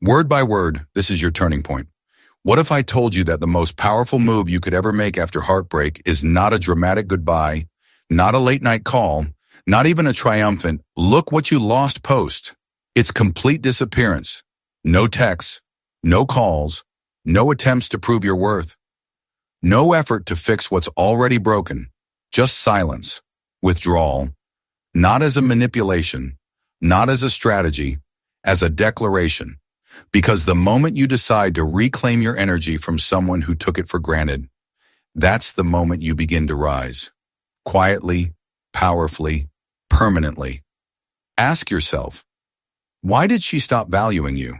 Word by word, this is your turning point. What if I told you that the most powerful move you could ever make after heartbreak is not a dramatic goodbye, not a late night call, not even a triumphant, look what you lost post. It's complete disappearance. No texts, no calls, no attempts to prove your worth. No effort to fix what's already broken. Just silence, withdrawal, not as a manipulation, not as a strategy, as a declaration. Because the moment you decide to reclaim your energy from someone who took it for granted, that's the moment you begin to rise. Quietly, powerfully, permanently. Ask yourself, why did she stop valuing you?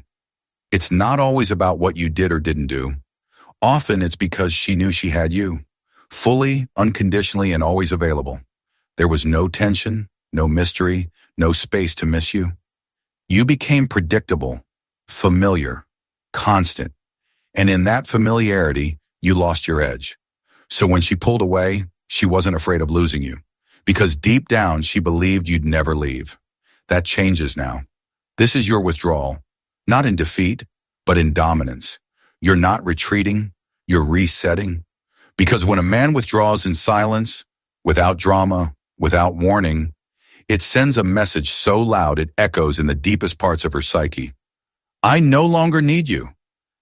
It's not always about what you did or didn't do. Often it's because she knew she had you, fully, unconditionally, and always available. There was no tension, no mystery, no space to miss you. You became predictable, familiar, constant, and in that familiarity, you lost your edge. So when she pulled away, she wasn't afraid of losing you, because deep down she believed you'd never leave. That changes now. This is your withdrawal, not in defeat, but in dominance. You're not retreating, you're resetting. Because when a man withdraws in silence, without drama, without warning, it sends a message so loud it echoes in the deepest parts of her psyche. I no longer need you.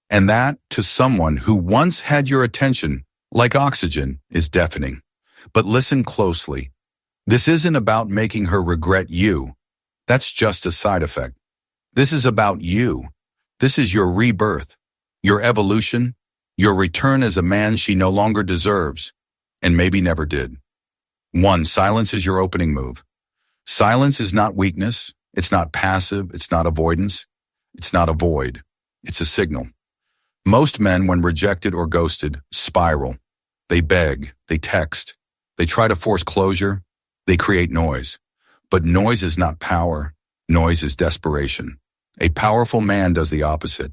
And that, to someone who once had your attention, like oxygen, is deafening. But listen closely. This isn't about making her regret you. That's just a side effect. This is about you. This is your rebirth, your evolution, your return as a man she no longer deserves, and maybe never did. 1. Silence is your opening move. Silence is not weakness. It's not passive. It's not avoidance. It's not a void. It's a signal. Most men, when rejected or ghosted, spiral. They beg. They text. They try to force closure. They create noise. But noise is not power. Noise is desperation. A powerful man does the opposite.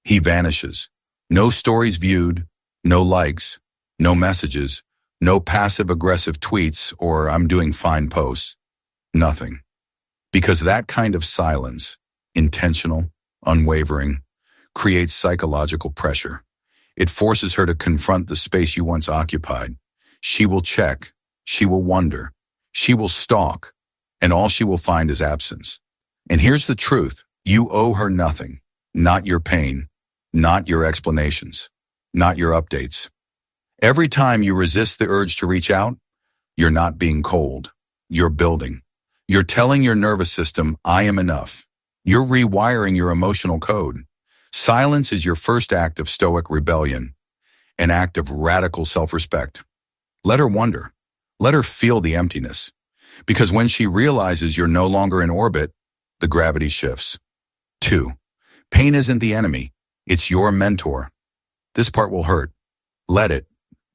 He vanishes. No stories viewed, no likes, no messages, no passive-aggressive tweets or I'm doing fine posts. Nothing. Because that kind of silence, intentional, unwavering, creates psychological pressure. It forces her to confront the space you once occupied. She will check. She will wonder. She will stalk. And all she will find is absence. And here's the truth. You owe her nothing. Not your pain. Not your explanations. Not your updates. Every time you resist the urge to reach out, you're not being cold. You're building. You're telling your nervous system, I am enough. You're rewiring your emotional code. Silence is your first act of Stoic rebellion, an act of radical self-respect. Let her wonder. Let her feel the emptiness. Because when she realizes you're no longer in orbit, the gravity shifts. 2. Pain isn't the enemy. It's your mentor. This part will hurt. Let it.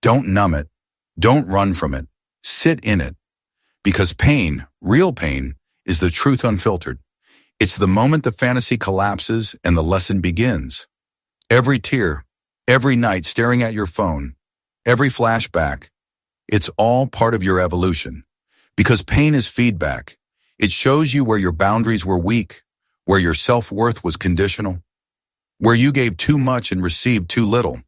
Don't numb it. Don't run from it. Sit in it. Because pain, real pain, is the truth unfiltered. It's the moment the fantasy collapses and the lesson begins. Every tear, every night staring at your phone, every flashback, it's all part of your evolution. Because pain is feedback. It shows you where your boundaries were weak, where your self-worth was conditional, where you gave too much and received too little.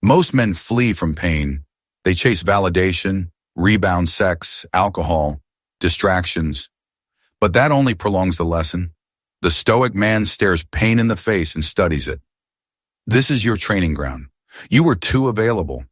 Most men flee from pain. They chase validation, rebound sex, alcohol, distractions. But that only prolongs the lesson. The Stoic man stares pain in the face and studies it. This is your training ground. You were too available,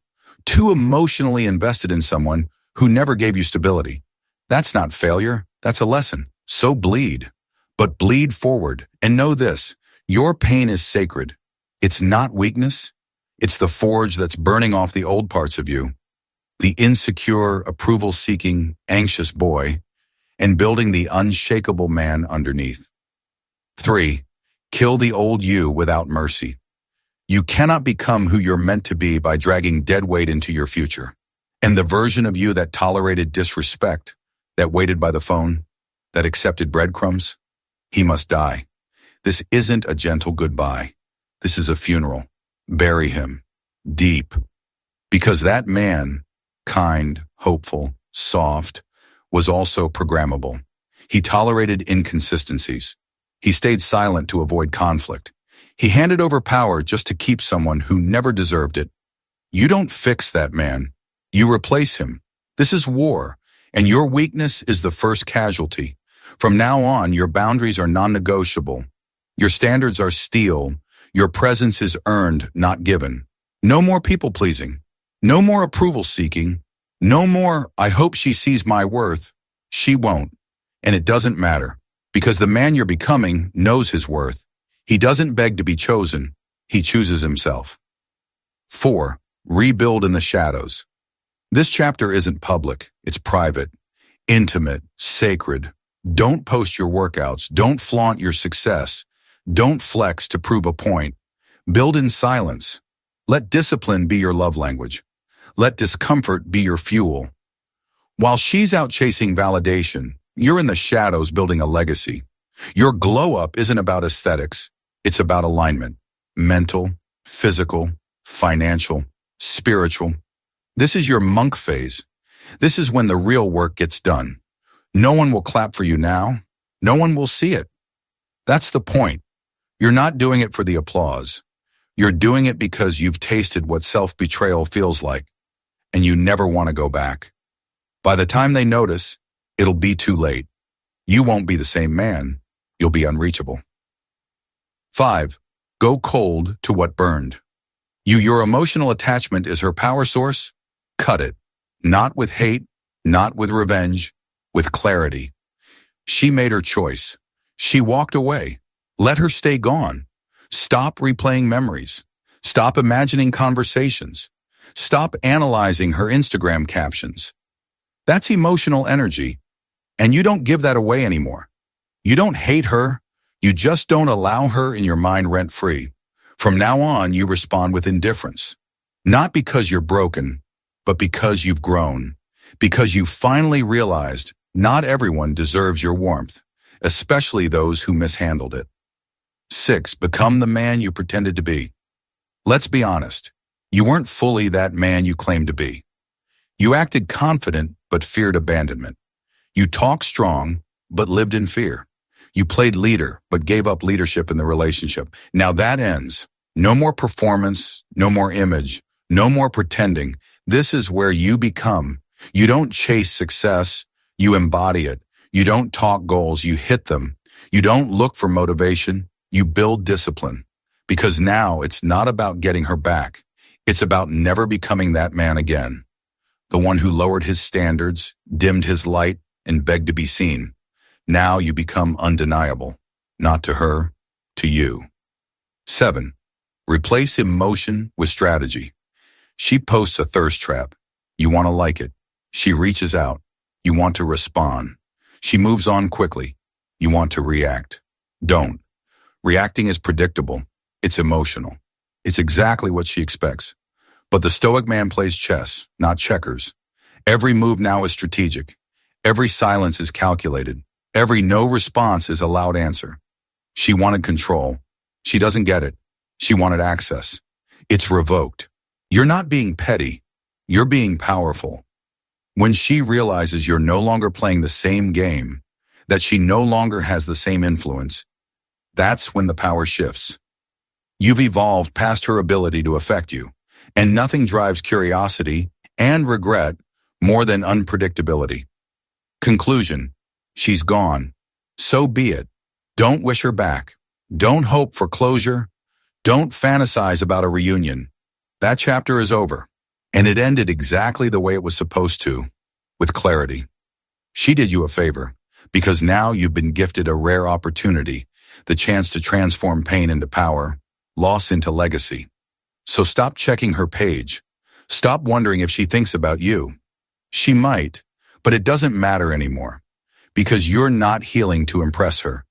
too emotionally invested in someone who never gave you stability. That's not failure. That's a lesson. So bleed. But bleed forward. And know this, your pain is sacred. It's not weakness. It's the forge that's burning off the old parts of you. The insecure, approval-seeking, anxious boy, and building the unshakable man underneath. 3. Kill the old you without mercy. You cannot become who you're meant to be by dragging dead weight into your future. And the version of you that tolerated disrespect, that waited by the phone, that accepted breadcrumbs, he must die. This isn't a gentle goodbye. This is a funeral. Bury him. Deep. Because that man, kind, hopeful, soft, was also programmable. He tolerated inconsistencies. He stayed silent to avoid conflict. He handed over power just to keep someone who never deserved it. You don't fix that man. You replace him. This is war, and your weakness is the first casualty. From now on, your boundaries are non-negotiable. Your standards are steel. Your presence is earned, not given. No more people-pleasing. No more approval-seeking. No more, I hope she sees my worth. She won't. And it doesn't matter, because the man you're becoming knows his worth. He doesn't beg to be chosen. He chooses himself. 4. Rebuild in the shadows. This chapter isn't public. It's private, intimate, sacred. Don't post your workouts. Don't flaunt your success. Don't flex to prove a point. Build in silence. Let discipline be your love language. Let discomfort be your fuel. While she's out chasing validation, you're in the shadows building a legacy. Your glow up isn't about aesthetics. It's about alignment. Mental, physical, financial, spiritual. This is your monk phase. This is when the real work gets done. No one will clap for you now. No one will see it. That's the point. You're not doing it for the applause. You're doing it because you've tasted what self-betrayal feels like, and you never want to go back. By the time they notice, it'll be too late. You won't be the same man. You'll be unreachable. 5. Go cold to what burned. Your emotional attachment is her power source. Cut it. Not with hate, not with revenge, with clarity. She made her choice. She walked away. Let her stay gone. Stop replaying memories. Stop imagining conversations. Stop analyzing her Instagram captions. That's emotional energy, and you don't give that away anymore. You don't hate her. You just don't allow her in your mind rent-free. From now on, you respond with indifference. Not because you're broken, but because you've grown. Because you finally realized not everyone deserves your warmth, especially those who mishandled it. 6. Become the man you pretended to be. Let's be honest. You weren't fully that man you claimed to be. You acted confident, but feared abandonment. You talked strong, but lived in fear. You played leader, but gave up leadership in the relationship. Now that ends. No more performance, no more image, no more pretending. This is where you become. You don't chase success, you embody it. You don't talk goals, you hit them. You don't look for motivation, you build discipline. Because now it's not about getting her back. It's about never becoming that man again. The one who lowered his standards, dimmed his light, and begged to be seen. Now you become undeniable. Not to her, to you. 7. Replace emotion with strategy. She posts a thirst trap. You want to like it. She reaches out. You want to respond. She moves on quickly. You want to react. Don't. Reacting is predictable. It's emotional. It's exactly what she expects. But the Stoic man plays chess, not checkers. Every move now is strategic. Every silence is calculated. Every no response is a loud answer. She wanted control. She doesn't get it. She wanted access. It's revoked. You're not being petty. You're being powerful. When she realizes you're no longer playing the same game, that she no longer has the same influence, that's when the power shifts. You've evolved past her ability to affect you, and nothing drives curiosity and regret more than unpredictability. Conclusion: she's gone. So be it. Don't wish her back. Don't hope for closure. Don't fantasize about a reunion. That chapter is over, and it ended exactly the way it was supposed to, with clarity. She did you a favor, because now you've been gifted a rare opportunity, the chance to transform pain into power, loss into legacy. So stop checking her page. Stop wondering if she thinks about you. She might, but it doesn't matter anymore, because you're not healing to impress her.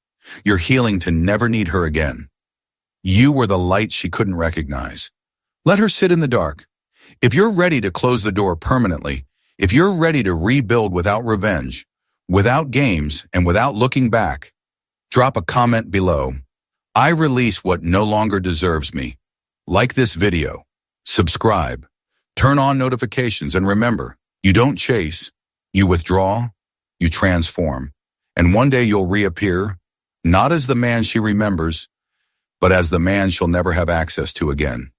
You're healing to never need her again. You were the light she couldn't recognize. Let her sit in the dark. If you're ready to close the door permanently, if you're ready to rebuild without revenge, without games, and without looking back, drop a comment below. I release what no longer deserves me. Like this video, subscribe, turn on notifications, and remember, you don't chase, you withdraw, you transform. And one day you'll reappear, not as the man she remembers, but as the man she'll never have access to again.